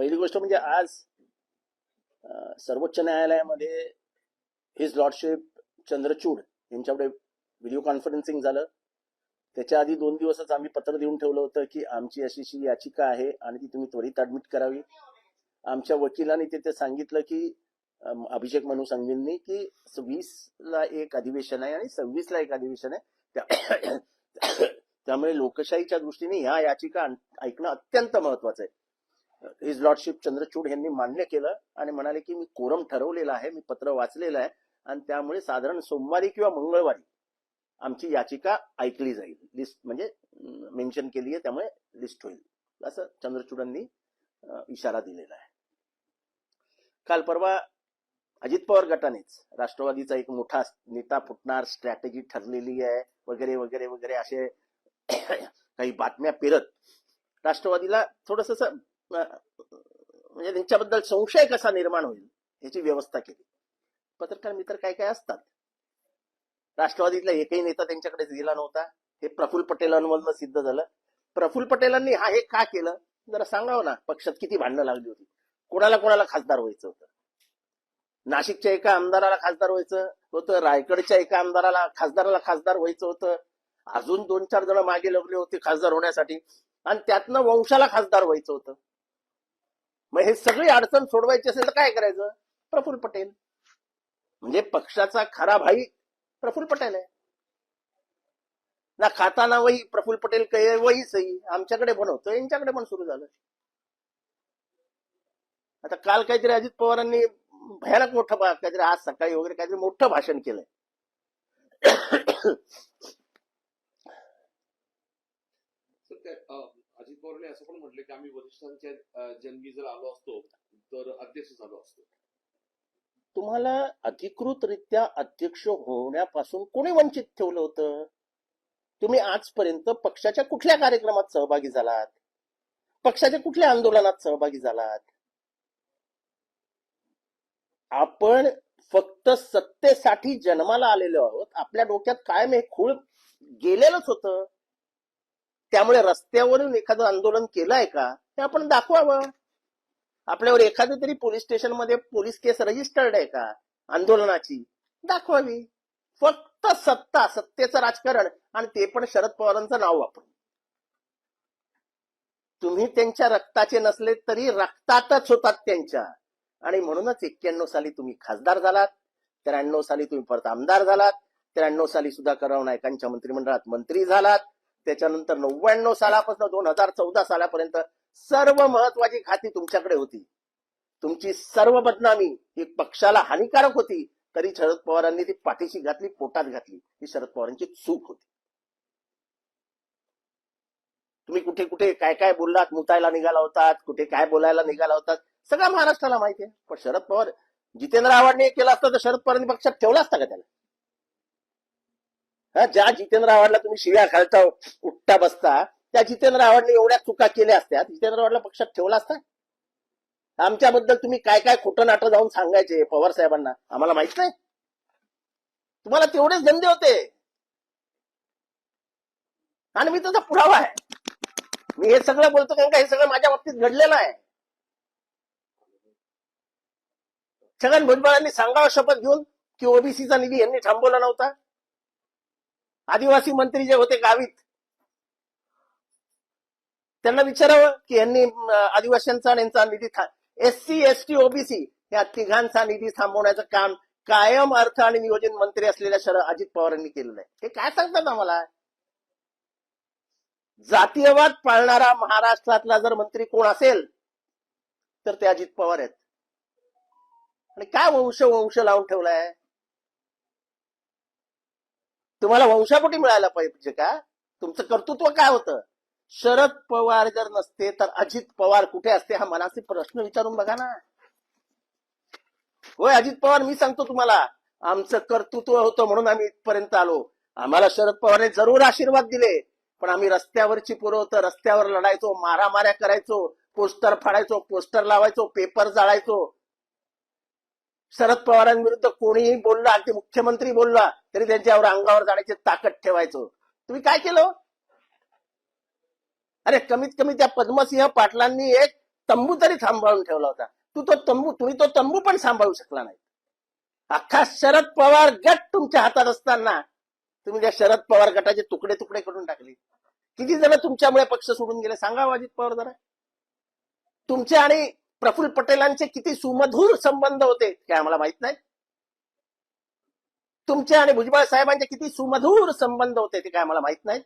पहिली गोष्ट म्हणजे आज सर्वोच्च न्यायालयामध्ये हिज लॉर्डशिप चंद्रचूड यांच्याकडे व्हिडिओ कॉन्फरन्सिंग झालं. त्याच्या आधी 2 दिवसच आम्ही पत्र देऊन ठेवलं होतं की आमची अशी याचिका आहे आणि ती तुम्ही त्वरित ऍडमिट करावी. आमच्या वकिलांनी तिथे सांगितलं की अभिषेक मनु संघवींनी की 20ला एक अधिवेशन आहे आणि 26ला एक अधिवेशन आहे. त्यामुळे लोकशाहीच्या दृष्टीने ह्या याचिका ऐकणं अत्यंत महत्वाचं आहे. हिज लॉर्डशिप चंद्रचूड यांनी मान्य केलं आणि म्हणाले की मी कोरम ठरवलेला आहे, मी पत्र वाचलेलं आहे आणि त्यामुळे साधारण सोमवारी किंवा मंगळवारी आमची याचिका ऐकली जाईल. लिस्ट म्हणजे मेन्शन केली आहे, त्यामुळे लिस्ट होईल असं चंद्रचूडांनी इशारा दिलेला आहे. काल परवा अजित पवार गटानेच राष्ट्रवादीचा एक मोठा नेता फुटणार, स्ट्रॅटेजी ठरलेली आहे वगैरे वगैरे वगैरे असे काही बातम्या पेरत राष्ट्रवादीला थोडस म्हणजे त्यांच्याबद्दल संशय कसा निर्माण होईल याची व्यवस्था केली. पत्रकार मित्र काय काय असतात. राष्ट्रवादीतला एकही नेता त्यांच्याकडे गेला नव्हता. हे प्रफुल्ल पटेलांवरनं सिद्ध झालं. प्रफुल्ल पटेलांनी हे का केलं जरा सांगावं ना. पक्षात किती भांडणं लागली होती, कोणाला कोणाला खासदार व्हायचं होतं. नाशिकच्या एका आमदाराला खासदार व्हायचं होतं, रायगडच्या एका खासदाराला खासदार व्हायचं होतं, अजून 2-4 जण मागे लागले होते खासदार होण्यासाठी आणि त्यातनं वंशाला खासदार व्हायचं होतं. मग हे सगळी अडचण सोडवायची असेल तर काय करायचं? प्रफुल्ल पटेल म्हणजे पक्षाचा खरा भाई प्रफुल्ल पटेल आहे ना. खाताना वही प्रफुल्ल पटेल काही वही सही आमच्याकडे पण होतं, यांच्याकडे पण सुरू झालं. आता काल काहीतरी अजित पवारांनी भयानक मोठं काहीतरी आज सकाळी वगैरे काहीतरी मोठं भाषण केलंय. अजित पवारांनी असं पण म्हटलं की आम्ही वरिष्ठांच्या जन्मी जर आलो असतो तर अध्यक्ष झालो असतो. तुम्हाला अधिकृतरित्या अध्यक्ष होण्यापासून कोणी वंचित ठेवलं होतं? तुम्ही आजपर्यंत पक्षाच्या कुठल्या कार्यक्रमात सहभागी झालात? पक्षाच्या कुठल्या आंदोलनात सहभागी झालात? आपण फक्त सत्तेसाठी जन्माला आलेलो आहोत. आपल्या डोक्यात कायम हे खूळ गेलेलंच होतं. त्यामुळे रस्त्यावरून एखादं आंदोलन केलंय का हे आपण दाखवावं. आपल्यावर एखादं तरी पोलीस स्टेशन मध्ये पोलीस केस रजिस्टर्ड आहे का आंदोलनाची, दाखवावी. फक्त सत्तेचं राजकारण आणि ते पण शरद पवारांचं नाव वापरून. तुम्ही त्यांच्या रक्ताचे नसले तरी रक्तातच होतात त्यांच्या. आणि म्हणूनच 91 साली तुम्ही खासदार झालात, 93 साली तुम्ही परत आमदार झालात, 93 साली सुधाकरराव नायकांच्या मंत्रिमंडळात मंत्री झालात, त्याच्यानंतर 99 सालापासून 2014 सालापर्यंत सर्व महत्वाची खाती तुमच्याकडे होती. तुमची सर्व बदनामी ही पक्षाला हानिकारक होती, तरी शरद पवारांनी ती पाठीशी घातली, पोटात घातली. ही शरद पवारांची चूक होती. तुम्ही कुठे कुठे काय काय बोललात, मुतायला निघाला होतात, कुठे काय बोलायला निघाला होतात, सगळं महाराष्ट्राला माहिती आहे. पण शरद पवार, जितेंद्र आव्हाडने केलं असतं तर शरद पवारांनी पक्षात ठेवला असता का त्याला? ज्या जितेंद्र आव्हाडला तुम्ही शिव्या घालता उठता बसता, त्या जितेंद्र आव्हाडने एवढ्या चुका केल्या असत्या, जितेंद्र आव्हाडला पक्षात ठेवला असता? आमच्याबद्दल तुम्ही काय काय खोटं नाटं जाऊन सांगायचे पवार साहेबांना, आम्हाला माहित नाही? तुम्हाला तेवढेच धंदे होते. आणि मी त्याचा पुरावा आहे. मी हे सगळं बोलतो कारण का हे सगळं माझ्या बाबतीत घडलेलं आहे. छगन भुजबळांनी सांगावं शपथ घेऊन की ओबीसीचा निधी यांनी थांबवला नव्हता. आदिवासी मंत्री जे होते गावीत, त्यांना विचारावं की यांनी आदिवासींचा आणि यांचा निधी SC ST OBC या तिघांचा निधी थांबवण्याचं काम कायम अर्थ आणि नियोजन मंत्री असलेल्या अजित पवारांनी केलेलं आहे. ते काय सांगतात आम्हाला? जातीयवाद पाळणारा महाराष्ट्रातला जर मंत्री कोण असेल तर ते अजित पवार आहेत. आणि काय वंश लावून ठेवलाय? तुम्हाला वंशापोटी मिळायला पाहिजे का? तुमचं कर्तृत्व काय होतं? शरद पवार जर नसते तर अजित पवार कुठे असते? हा मनाचे प्रश्न विचारून बघा ना. होय अजित पवार, मी सांगतो तुम्हाला, आमचं कर्तृत्व होतं म्हणून आम्ही इथपर्यंत आलो. आम्हाला शरद पवारने जरूर आशीर्वाद दिले, पण आम्ही रस्त्यावरची पोरं होतं, रस्त्यावर लढायचो, मारामाऱ्या करायचो, पोस्टर फाडायचो, पोस्टर लावायचो, पेपर जाळायचो. शरद पवारांविरुद्ध कोणीही बोलला, ते मुख्यमंत्री बोलला तरी त्यांच्यावर अंगावर जाण्याची ताकद ठेवायचो. तुम्ही काय केलं? अरे कमीत कमी त्या पद्मसिंह पाटलांनी एक तंबू तरी सांभाळून ठेवला होता. तुम्ही तो तंबू पण सांभाळू शकला नाही. अख्खा शरद पवार गट तुमच्या हातात असताना तुम्ही त्या शरद पवार गटाचे तुकडे तुकडे करून टाकले. किती जण तुमच्यामुळे पक्ष सोडून गेले सांगा अजित पवार जरा. तुमचे आणि प्रफुल्ल पटेलांचे किती सुमधुर संबंध होते काय आम्हाला माहित नाही. तुमचे आणि भुजबळ साहेबांचे किती सुमधुर संबंध होते ते काय आम्हाला माहित नाही.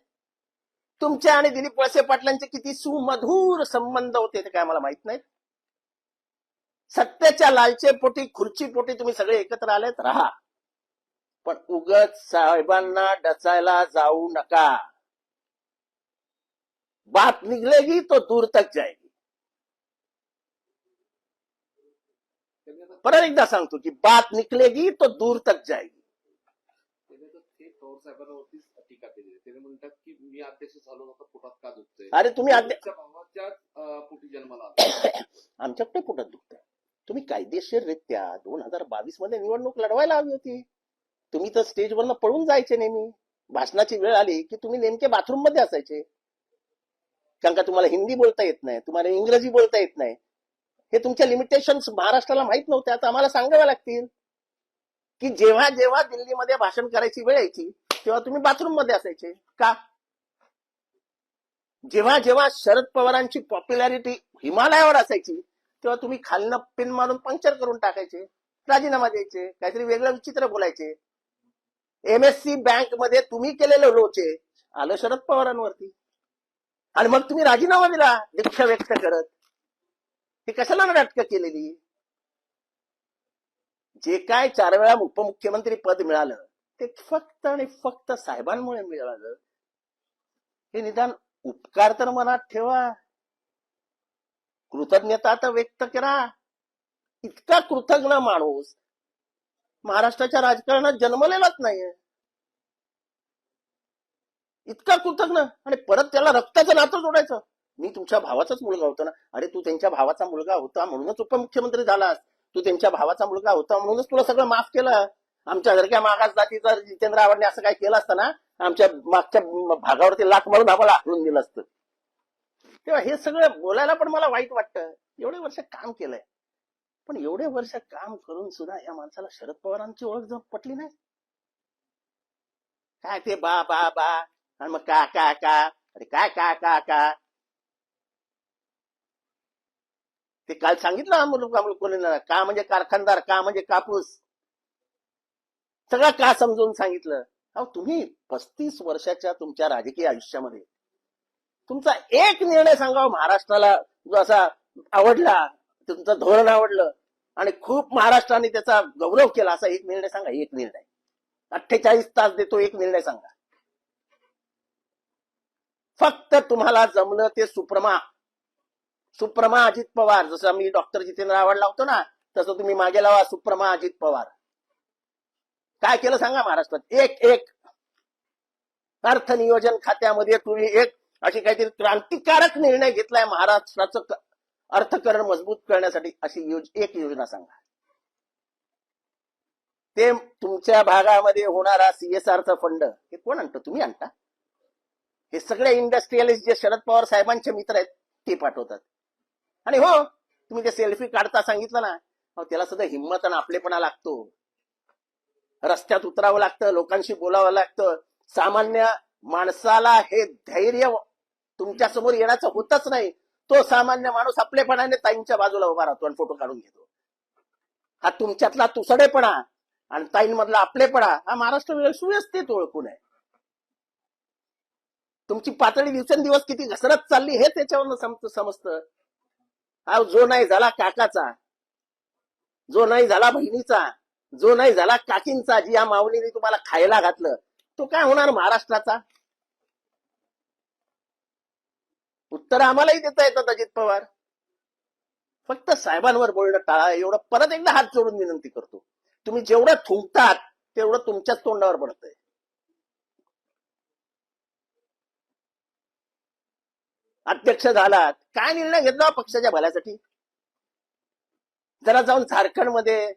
तुमचे आणि दिलीप वळसे पाटलांचे किती सुमधुर संबंध होते ते काय आम्हाला माहित नाही. सत्तेच्या लालचेपोटी खुर्चीपोटी तुम्ही सगळे एकत्र आलेत राहा, पण उगत साहेबांना डचायला जाऊ नका. बात निकलेगी तो दूर तक जाएगी. परत एकदा सांगतो की बात निकलेगी तो दूर तक जाएगी. ते पवार साहेबांवरतीच टीका केली. ते म्हणतात की मी अध्यक्ष झालो नव्हता, पोटात का दुखतंय. अरे तुम्ही तुमच्या भावाच्याच पोटी जन्माला आला. आमच्याकडे पोटात दुखतंय. तुम्ही कायदेशीररित्या 2022 मध्ये निवडणूक लढवायला हवी होती. तुम्ही तर स्टेजवरनं पळून जायचे नेहमी. भाषणाची वेळ आली की तुम्ही नेमके बाथरूम मध्ये असायचे, कारण का तुम्हाला हिंदी बोलता येत नाही, तुम्हाला इंग्रजी बोलता येत नाही. हे तुमच्या लिमिटेशन्स महाराष्ट्राला माहित नव्हत्या, आता आम्हाला सांगाव्या लागतील. की जेव्हा जेव्हा दिल्लीमध्ये भाषण करायची वेळ यायची तेव्हा तुम्ही बाथरूम मध्ये असायचे का? जेव्हा जेव्हा शरद पवारांची पॉप्युलॅरिटी हिमालयावर असायची तेव्हा तुम्ही खालनं पिन मारून पंक्चर करून टाकायचे, राजीनामा द्यायचे, काहीतरी वेगळं विचित्र बोलायचे. MSC बँक मध्ये तुम्ही केलेलं लोचे आलं शरद पवारांवरती आणि मग तुम्ही राजीनामा दिला दुःख व्यक्त करत. हे कशाला नाटकं केलेली? जे काय 4 वेळा उपमुख्यमंत्री पद मिळालं ते फक्त आणि फक्त साहेबांमुळे मिळालं. हे निदान उपकार तर मनात ठेवा, कृतज्ञता तर व्यक्त करा. इतका कृतज्ञ माणूस महाराष्ट्राच्या राजकारणात जन्मलेलाच नाहीये. इतका कृतज्ञ आणि परत त्याला रक्ताचं नातं जोडायचं. मी तुमच्या भावाचाच मुलगा होतो ना. अरे तू त्यांच्या भावाचा मुलगा होता म्हणूनच उपमुख्यमंत्री झालास. तू त्यांच्या भावाचा मुलगा होता म्हणूनच तुला सगळं माफ केलं. आमच्यासारख्या मागास जातीचा जितेंद्र आव्हाडने असं काय केलं असतं ना, आमच्या मागच्या भागावरती लाट मारून आम्हाला आखलून दिलं असतं. तेव्हा हे सगळं बोलायला पण मला वाईट वाटतं. एवढे वर्ष काम केलंय, पण एवढे वर्ष काम करून सुद्धा या माणसाला शरद पवारांची ओळख पटली नाही. काय ते बा बा बा आणि मग का का का, अरे काय का का का. ते काल सांगितलं अमोल कोल्हेंना, का म्हणजे कारखानदार, का म्हणजे कापूस, सगळं का समजून सांगितलं. अहो तुम्ही 35 वर्षाच्या तुमच्या राजकीय आयुष्यामध्ये तुमचा एक निर्णय सांगा महाराष्ट्राला जो असा आवडला, तुमचं धोरण आवडलं आणि खूप महाराष्ट्राने त्याचा गौरव केला, असा एक निर्णय सांगा. एक निर्णय 48 तास देतो, एक निर्णय सांगा. फक्त तुम्हाला जमलं ते सुप्रमा अजित पवार. जसं मी डॉक्टर जितेंद्र आव्हाड लावतो ना, तसं तुम्ही मागे लावा सुप्रमा अजित पवार. काय केलं सांगा महाराष्ट्रात? एक अर्थ नियोजन खात्यामध्ये तुम्ही एक अशी काहीतरी क्रांतिकारक निर्णय घेतलाय महाराष्ट्राचं अर्थकारण मजबूत करण्यासाठी. अशी एक योजना सांगा. ते तुमच्या भागामध्ये होणारा CSRचा फंड हे कोण आणतं? तुम्ही आणता. हे सगळे इंडस्ट्रियलिस्ट जे शरद पवार साहेबांचे मित्र आहेत ते पाठवतात. आणि हो तुम्ही ते सेल्फी काढता सांगितलं ना, त्याला सुद्धा हिंमत आणि आपलेपणा लागतो. रस्त्यात उतरावं लागतं, लोकांशी बोलावं लागतं. सामान्य माणसाला हे धैर्य तुमच्या समोर येण्याचं होतच नाही. तो सामान्य माणूस आपलेपणाने ताईंच्या बाजूला उभा राहतो आणि फोटो काढून घेतो. हा तुमच्यातला तुसडेपणा आणि ताईंमधला आपलेपणा हा महाराष्ट्र सुव्यवस्थित ओळखून आहे. तुमची पातळी दिवसेंदिवस किती घसरत चालली हे त्याच्यावरनं समजतं. हा जो नाही झाला काकाचा, जो नाही झाला बहिणीचा, जो नाही झाला काकींचा, जी या माऊलीने तुम्हाला खायला घातलं, तो काय होणार महाराष्ट्राचा? उत्तर आम्हालाही देता येतात अजित पवार. फक्त साहेबांवर बोलणं टाळा, एवढं परत एकदा हात जोडून विनंती करतो. तुम्ही जेवढं थुंकतात तेवढं तुमच्याच तोंडावर पडतंय. अध्यक्ष झालात, काय निर्णय घेतला पक्षाच्या भल्यासाठी? जरा जाऊन झारखंडमध्ये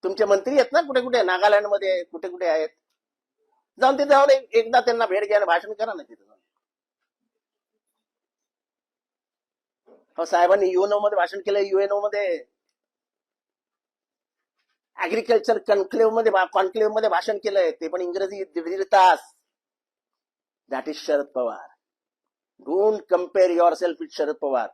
तुमचे मंत्री आहेत ना, कुठे कुठे नागालँडमध्ये कुठे कुठे आहेत, जाऊन तिथे जाऊन एकदा त्यांना भेट घ्या, भाषण करा ना तिथे. साहेबांनी युएनओ मध्ये भाषण केलं, युएनओ मध्ये ऍग्रिकल्चर कॉन्क्लेव्ह मध्ये भाषण केलंय, ते पण इंग्रजी 1.5 तास. That is Sharad Pawar. Don't compare yourself with Sharad Pawar.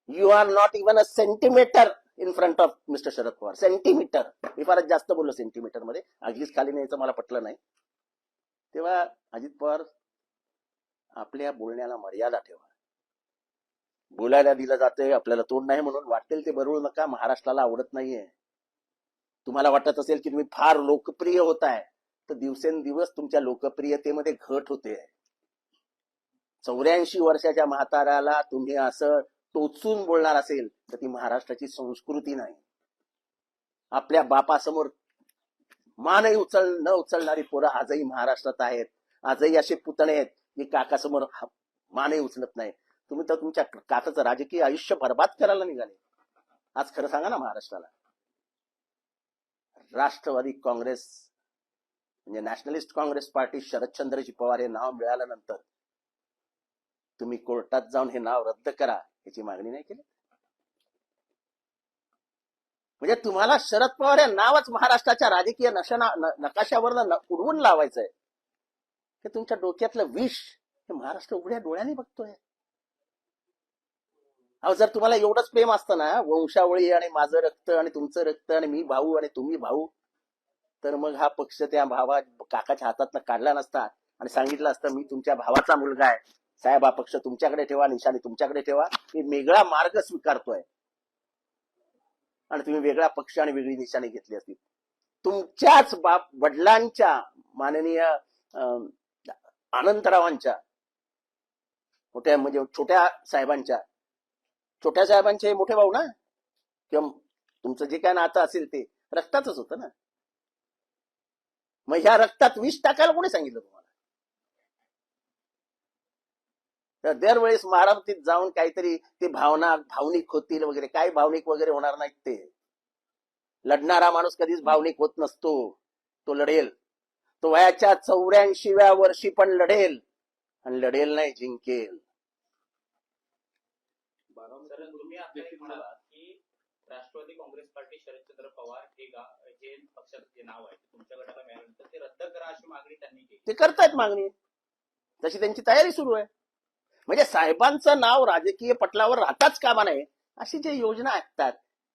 You are not even a centimetre in front of mister Sharad Pawar. Centimetre. मी फारच जास्त बोललो सेंटीमीटर मध्ये, अगदीच खाली न्यायचं मला पटलं नाही. तेव्हा अजित पवार, आपल्या बोलण्याला मर्यादा ठेवा. बोलायला दिलं जातंय, आपल्याला तोंड नाही म्हणून वाटेल ते बरळू नका. महाराष्ट्राला आवडत नाहीये. तुम्हाला वाटत असेल की तुम्ही फार लोकप्रिय होताय, तर दिवसेंदिवस तुमच्या लोकप्रियतेमध्ये घट होते. 84 वर्षाच्या म्हाताऱ्याला तुम्ही असं टोचून बोलणार असेल तर ती महाराष्ट्राची संस्कृती नाही. आपल्या बापासमोर मानही न उचलणारी पोरं आजही महाराष्ट्रात आहेत. आजही असे पुतणे आहेत की काकासमोर मानही उचलत नाही. तुम्ही तर तुमच्या काकाचं राजकीय आयुष्य बर्बाद करायला निघाले. आज खरं सांगा ना महाराष्ट्राला. राष्ट्रवादी काँग्रेस म्हणजे नॅशनलिस्ट काँग्रेस पार्टी, शरदचंद्रजी पवार हे नाव मिळाल्यानंतर तुम्ही कोर्टात जाऊन हे नाव रद्द करा याची मागणी नाही केली. म्हणजे तुम्हाला शरद पवार हे नावच महाराष्ट्राच्या राजकीय नकाशावर उडवून लावायचंय. हे तुमच्या डोक्यातलं विष हे महाराष्ट्र उघड्या डोळ्याने बघतोय. अहो, जर तुम्हाला एवढंच प्रेम असतं ना, वंशावळी आणि माझं रक्त आणि तुमचं रक्त आणि मी भाऊ आणि तुम्ही भाऊ, तर मग हा पक्ष त्या काकाच्या हातातनं काढला नसता आणि सांगितलं असतं मी तुमच्या भावाचा मुलगा आहे, साहेब हा पक्ष तुमच्याकडे ठेवा, निशाणी तुमच्याकडे ठेवा. मी वेगळा मार्ग स्वीकारतोय आणि तुम्ही वेगळा पक्ष आणि वेगळी निशाणी घेतली असती. तुमच्याच वडिलांच्या माननीय अनंतरावांच्या म्हणजे छोट्या साहेबांचे मोठे भाऊ ना, किंवा तुमचं जे काय नातं असेल ते रक्ताच होतं ना. मग ह्या रक्तात विष टाकायला कोणी सांगितलं तुम्हाला? तर दरवेळेस महाराष्ट्रात जाऊन काहीतरी ते भावनिक होतील वगैरे. काय भावनिक वगैरे होणार नाहीत. ते लढणारा माणूस कधीच भावनिक होत नसतो. तो लढेल. तो वयाच्या 84व्या वर्षी पण लढेल आणि लढेल नाही, जिंकेल. सर, तुम्ही आता एक म्हणालात की राष्ट्रवादी काँग्रेस पार्टी शरदचंद्र पवार हे पक्षाचं जे नाव आहे तुमच्या गटाला मिळाल्यानंतर ते रद्द करा अशी मागणी त्यांनी केली. ते करतायत मागणी, तशी त्यांची तयारी सुरू आहे. म्हणजे साहेबांचं नाव राजकीय पटलावर राहताच कामा नये अशी जे योजना ऐकतात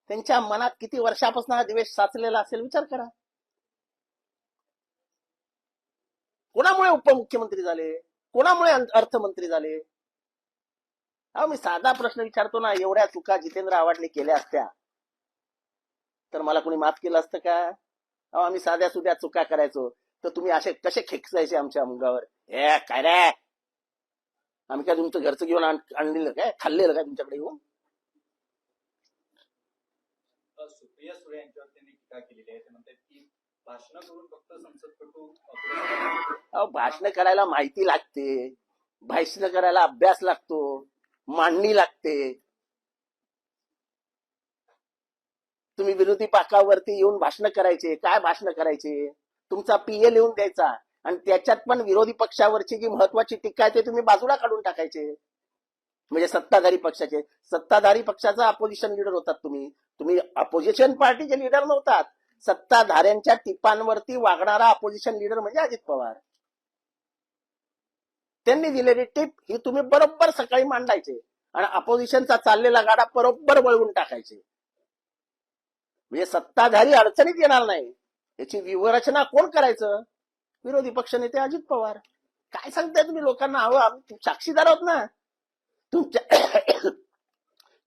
त्यांच्या मनात किती वर्षापासून हा द्वेष साचलेला असेल विचार करा. कोणामुळे उपमुख्यमंत्री झाले, कोणामुळे अर्थमंत्री झाले? अहो, मी साधा प्रश्न विचारतो ना. एवढ्या चुका जितेंद्र आव्हाडने केल्या असत्या तर मला कोणी माफ केलं असतं का? अहो, आम्ही साध्या सुध्या चुका करायचो तर तुम्ही असे कसे खेकसायचे आमच्या मुंगावर? हे काय रे, आम्ही काय तुमचं घरचं घेऊन आणलेलं काय, खाल्लेलं काय तुमच्याकडे येऊन? सुप्रिया सुळे यांच्यावर त्यांनी टीका केलेली आहे. ते म्हणतात की भाषण करून फक्त संसदपटू. अहो, भाषण करायला माहिती लागते, भाषण करायला अभ्यास लागतो, मांडणी लागते. तुम्ही विरोधी पाकावरती येऊन भाषण करायचे. काय भाषण करायचे? तुमचा पीए लिहून द्यायचा आणि त्याच्यात पण विरोधी पक्षावरची जी महत्वाची टीका आहे ते तुम्ही बाजूला काढून टाकायचे. म्हणजे सत्ताधारी पक्षाचा अपोजिशन लीडर होतात तुम्ही अपोजिशन पार्टीचे लीडर नव्हतात. सत्ताधाऱ्यांच्या टिपांवरती वागणारा अपोजिशन लीडर म्हणजे अजित पवार. त्यांनी दिलेली टिप ही तुम्ही बरोबर सकाळी मांडायचे आणि अपोजिशनचा चाललेला गाडा बरोबर वळवून टाकायचे. म्हणजे सत्ताधारी अडचणीत येणार नाही याची व्यूहरचना कोण करायचं? विरोधी पक्षनेते अजित पवार. काय सांगताय तुम्ही लोकांना? हवं आम्ही साक्षीदार आहोत ना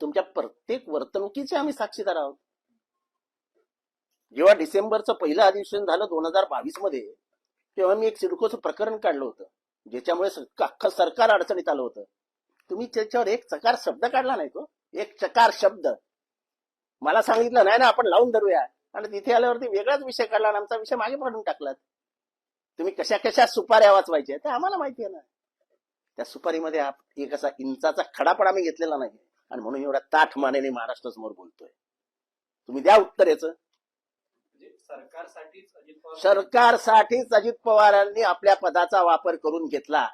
तुमच्या प्रत्येक वर्तणुकीचे आम्ही साक्षीदार आहोत. जेव्हा डिसेंबरचं पहिलं अधिवेशन झालं 2022 मध्ये, तेव्हा मी एक सिडकोचं प्रकरण काढलं होतं ज्याच्यामुळे अख्खं सरकार अडचणीत आलं होतं. तुम्ही त्याच्यावर एक चकार शब्द काढला नाही. तो एक चकार शब्द मला सांगितलं नाही ना आपण लावून धरूया, आणि तिथे आल्यावरती वेगळाच विषय काढला आणि आमचा विषय मागे काढून टाकलात. तुम्ही कशा कशा सुपाऱ्या वाचवायच्या ते आम्हाला माहिती आहे ना. त्या सुपारीमध्ये एक असा इंचाचा खडा पण आम्ही घेतलेला नाही आणि म्हणून एवढ्या ताठ मानेने महाराष्ट्रासमोर बोलतोय. तुम्ही द्या उत्तर याचं. सरकारसाठीच अजित पवारांनी आपल्या पदाचा वापर करून घेतला.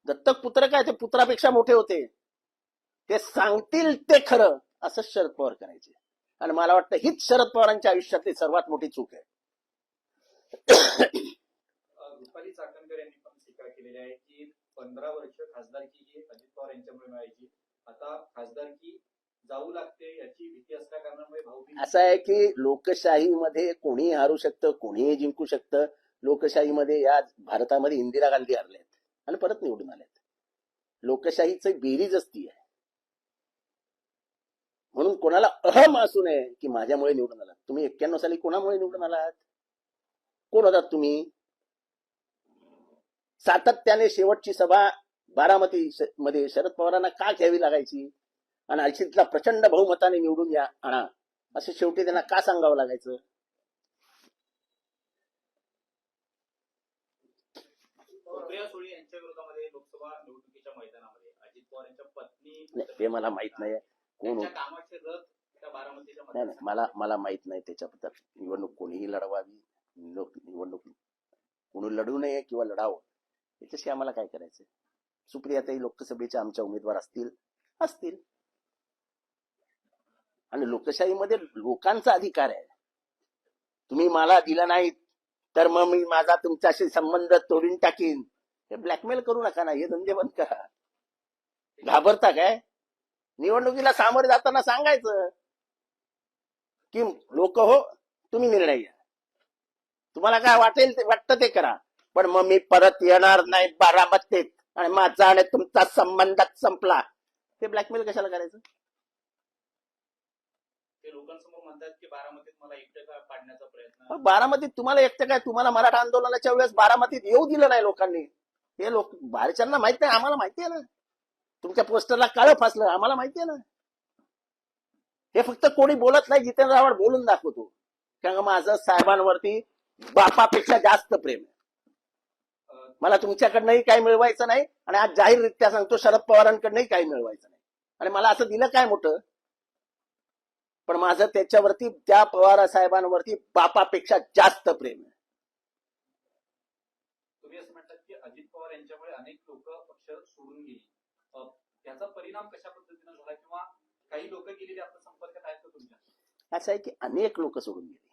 दत्तक पुत्र काय, ते पुत्रापेक्षा मोठे होते. ते सांगतील ते खरं असं शरद पवार करायचे. आणि मला वाटतं हीच शरद पवारांच्या आयुष्यातली सर्वात मोठी चूक आहे. रुपाली चाकणकर यांनी पण टीका केलेली आहे की 15 वर्ष खासदारकी ही अजित पवार यांच्यामुळे मिळायची, आता खासदारकी जाऊ लागते याची भीती असल्या कारणामुळे भाऊबीज. असं आहे की लोकशाहीमध्ये कोणीही हारू शकतं, कोणीही जिंकू शकतं. लोकशाहीमध्ये या भारतामध्ये इंदिरा गांधी हरल्यात आणि परत निवडून आल्यात. लोकशाहीची बेरीज असती आहे. म्हणून कोणाला अहम असू नये की माझ्यामुळे निवडून आलात. तुम्ही 91 साली कोणामुळे निवडून आलात? कोण होतात तुम्ही? सातत्याने शेवटची सभा बारामती मध्ये शरद पवारांना का घ्यावी लागायची? आणि अजितला प्रचंड बहुमताने निवडून या आणा असं शेवटी त्यांना का सांगावं लागायचं? सुप्रिया सुळे यांच्या विरोधामध्ये लोकसभा निवडणुकीच्या मैदानामध्ये अजित पवार यांच्या पत्नी नाही, ते मला माहित नाही कोण. त्यांच्या कामाचे रथ त्या बारामतीच्या नाही नाही, मला माहित नाही त्याच्याबद्दल. निवडणूक कोणीही लढवावी, निवडणूक कोणी लढू नये किंवा लढावं याच्याशी आम्हाला काय करायचं? सुप्रियाताई लोकसभेच्या आमच्या उमेदवार असतील आणि लोकशाहीमध्ये लोकांचा अधिकार आहे. तुम्ही मला दिला नाही तर मग मी माझा तुमच्याशी संबंध तोडून टाकीन. हे ब्लॅकमेल करू नका ना, हे धंदे बंद करा. घाबरता काय? निवडणुकीला सामोरे जाताना सांगायचं की लोक हो, तुम्ही निर्णय घ्या, तुम्हाला काय वाटेल ते वाटतं ते करा, पण मग मी परत येणार नाही बारामतीत आणि माझा आणि तुमचा संबंध संपला. ते ब्लॅकमेल कशाला करायचं? ते लोकांसमोर म्हणतात की बारामतीत मला एकटं पाडण्याचा प्रयत्न. बारामतीत तुम्हाला एकटं काय? तुम्हाला मराठा आंदोलनाच्या वेळेस बारामतीत येऊ दिलं नाही लोकांनी. हे लोक बाहेरच्यांना माहित नाही, आम्हाला माहिती आहे ना. तुमच्या पोस्टरला काळं फासलं, आम्हाला माहिती आहे ना. हे फक्त कोणी बोलत नाही, जितेंद्र आव्हाड बोलून दाखवतो. कारण माझं साहेबांवरती बापापेक्षा जास्त प्रेम आहे. मला तुमच्याकडनंही काही मिळवायचं नाही आणि आज जाहीररित्या सांगतो शरद पवारांकडनंही काही मिळवायचं नाही. आणि मला असं दिलं काय मोठं, पण माझं त्याच्यावरती, त्या पवार साहेबांवरती बापापेक्षा जास्त प्रेम आहे. तुम्ही असं म्हणतात की अजित पवार यांच्यामुळे अनेक लोक पक्ष सोडून गेली, त्याचा परिणाम कशा पद्धतीने झाला किंवा काही लोक गेलेली आपल्या संपर्कात आहेत का तुमच्या? असं आहे की अनेक लोक सोडून गेले.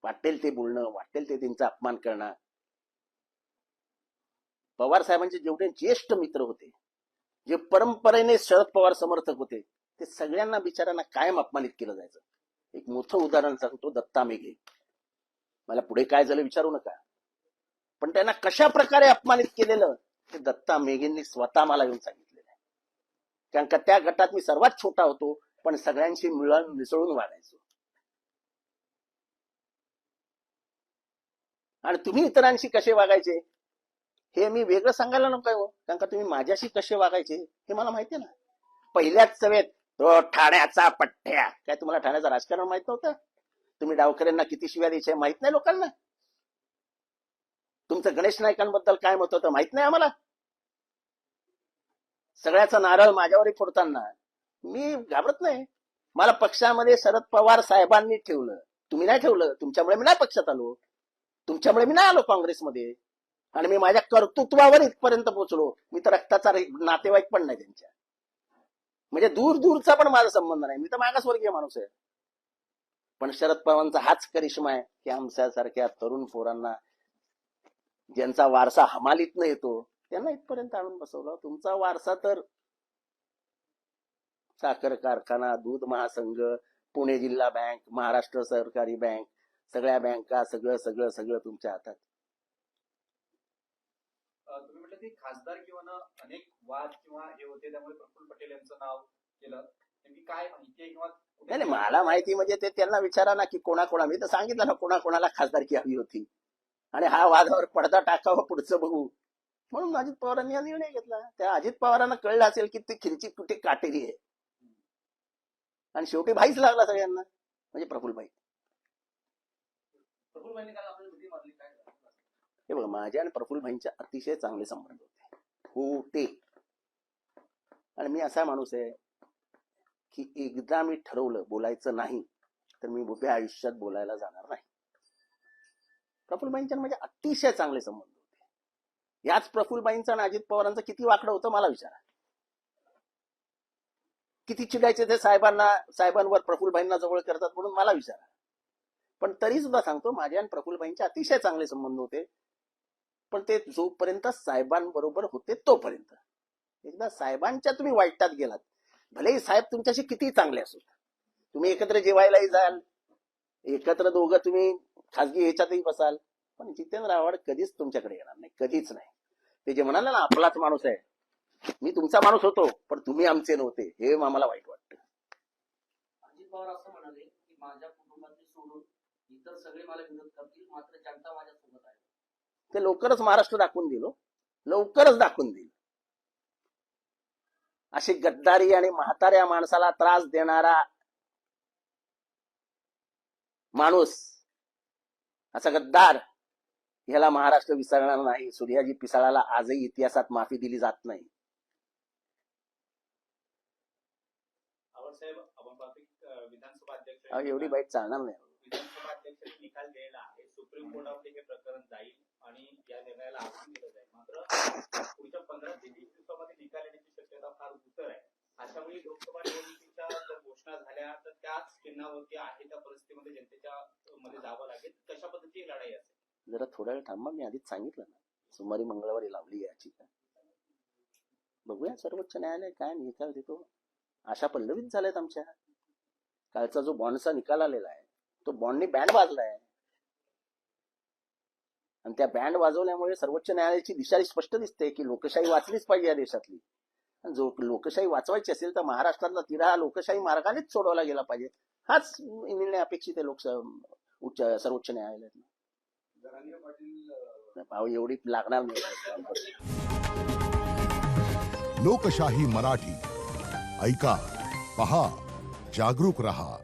वाटेल ते बोलणं, वाटेल ते त्यांचा अपमान करणं. पवार साहेबांचे जेवढे ज्येष्ठ मित्र होते, जे परंपरेने शरद पवार समर्थक होते, ते सगळ्यांना बिचाऱ्यांना कायम अपमानित केलं जायचं. एक मोठं उदाहरण सांगतो, दत्ता मेघे. मला पुढे काय झालं विचारू नका, पण त्यांना कशा प्रकारे अपमानित केलेलं ते दत्ता मेघेंनी स्वतः मला येऊन सांगितलेलं आहे. कारण का त्या गटात मी सर्वात छोटा होतो, पण सगळ्यांशी मिळून मिसळून वागायचो. आणि तुम्ही इतरांशी कसे वागायचे हे मी वेगळं सांगायला नको आहे, कारण का तुम्ही माझ्याशी कसे वागायचे हे मला माहिती आहे ना. पहिल्याच सभेत तो ठाण्याचा पठ्ठ्या, काय तुम्हाला ठाण्याचं राजकारण माहित नव्हतं? तुम्ही डावकऱ्यांना किती शिव्या द्यायच्या माहित नाही लोकांना? तुमचं गणेश नाईकांबद्दल काय मत होतं माहित नाही आम्हाला? सगळ्याचा नारळ माझ्यावरही फोडताना मी घाबरत नाही. मला पक्षामध्ये शरद पवार साहेबांनी ठेवलं, तुम्ही नाही ठेवलं. तुमच्यामुळे मी नाही पक्षात आलो, तुमच्यामुळे मी नाही आलो काँग्रेसमध्ये, आणि मी माझ्या कर्तृत्वावर इथपर्यंत पोहोचलो. मी तर रक्ताचा नातेवाईक पण नाही त्यांच्या, म्हणजे दूर दूरचा पण माझा संबंध नाही. मी तर मागासवर्गीय माणूस आहे. पण शरद पवारांचा हाच करिश्मा आहे की आमच्यासारख्या तरुण पोरांना, ज्यांचा वारसा हमालीतनं येतो, त्यांना इथपर्यंत आणून बसवलं. तुमचा वारसा तर साखर कारखाना, दूध महासंघ, पुणे जिल्हा बँक, महाराष्ट्र सहकारी बँक, सगळ्या बँका, सगळं सगळं सगळं तुमच्या हातात. तुम्ही म्हटलं की खासदार किंवा अनेक वाद किंवा हे होते, त्यामुळे प्रफुल्ल पटेल यांचं नाव केलं. नेमकी काय माहिती आहे किंवा नाही, मला माहिती म्हणजे ते त्यांना विचारा ना की कोणाकोणा, मी तर सांगितलं ना कोणाकोणाला खासदारकी हवी होती आणि हा वादावर पडदा टाकावं, पुढचं बघू. म्हणून अजित पवारांनी हा निर्णय घेतला. त्या अजित पवारांना कळलं असेल की ती खिरची कुठे काटेली आहे, आणि शेवटी भाईच लागला सगळ्यांना, म्हणजे प्रफुल्लभाई. प्रफुल्लभाईंनी काल आपली मिठी मारली, काय झालं? हे बघा, माझ्या आणि प्रफुल्लभाईंचे अतिशय चांगले संबंध होते. आणि मी असा माणूस आहे की एकदा मी ठरवलं बोलायचं नाही तर मी उभ्या आयुष्यात बोलायला जाणार नाही. प्रफुल्लभाईंच्या म्हणजे अतिशय चांगले संबंध होते. याच प्रफुल्लबाईंचं आणि अजित पवारांचं किती वाकडं होतं मला विचारा. किती चिडायचे ते साहेबांवर प्रफुल्लबाईंना जवळ करतात म्हणून मला विचारा. पण तरी सुद्धा सांगतो, माझे आणि प्रफुल्लबाईंचे अतिशय चांगले संबंध होते. पण ते जोपर्यंत साहेबांबरोबर होते तोपर्यंत. एकदा साहेबांच्या तुम्ही वाईटात गेलात, भलेही साहेब तुमच्याशी किती चांगले असो, तुम्ही एकत्र जेवायलाही जाल, एकत्र दोघं तुम्ही खासगी ह्याच्यातही बसाल, पण जितेंद्र आव्हाड कधीच तुमच्याकडे येणार नाही, कधीच नाही. ते जे म्हणाले ना आपलाच माणूस आहे, मी तुमचा माणूस होतो पण तुम्ही आमचे नव्हते, हे आम्हाला वाईट वाटतं. अजित पवार असं म्हणाले की माझ्या कुटुंबातले सोडून इतर सगळे मला विरोध करतील, मात्र जनता माझ्या सोबत आहे. ते लवकरच महाराष्ट्र दाखवून दिलो, लवकरच दाखवून देईल. अशी गद्दारी आणि म्हाताऱ्या माणसाला त्रास देणारा माणूस, असा गद्दार, ह्याला महाराष्ट्र विसरणार नाही. सूर्याजी पिसाळाला आजही इतिहासात माफी दिली जात नाही. आव्हाड साहेब, आपण पाहतो की विधानसभा अध्यक्ष एवढी बाईट चालणार नाही. विधानसभा अध्यक्षांनी निकाल दिलेला आहे, सुप्रीम कोर्टामध्ये हे प्रकरण जाईल आणि या निर्णयाला आव्हान दिलं जाईल. मात्र पुढच्या 15 ते 20 दिवसामध्ये निकाल येण्याची शक्यता फार उतर आहे. अशावेळी लोकसभा निवडणुकीच्या जर घोषणा झाल्या तर त्याच चिन्हावरती आहे त्या परिस्थितीमध्ये जनतेच्या मध्ये जावं लागेल. कशा पद्धतीची लढाई असेल? जरा थोडा वेळ थांबा, मी आधीच सांगितलं ना, सोमवारी मंगळवारी लावली याचिका. बघूया सर्वोच्च न्यायालय काय निकाल देतो. आशा पल्लवीत झाल्यात आमच्या. कालचा जो बॉन्डचा निकाल आलेला आहे, तो बॉन्डने बँड वाजलाय, आणि त्या बँड वाजवल्यामुळे सर्वोच्च न्यायालयाची दिशा स्पष्ट दिसते की लोकशाही वाचलीच पाहिजे या देशातली. आणि जो लोकशाही वाचवायची असेल तर महाराष्ट्रातला तिढा हा लोकशाही मार्गानेच सोडवला गेला पाहिजे. हाच निर्णय अपेक्षित आहे सर्वोच्च न्यायालयात. भाऊ एवढी लागणार नाही. लोकशाही मराठी ऐका, पहा, जागरूक रहा.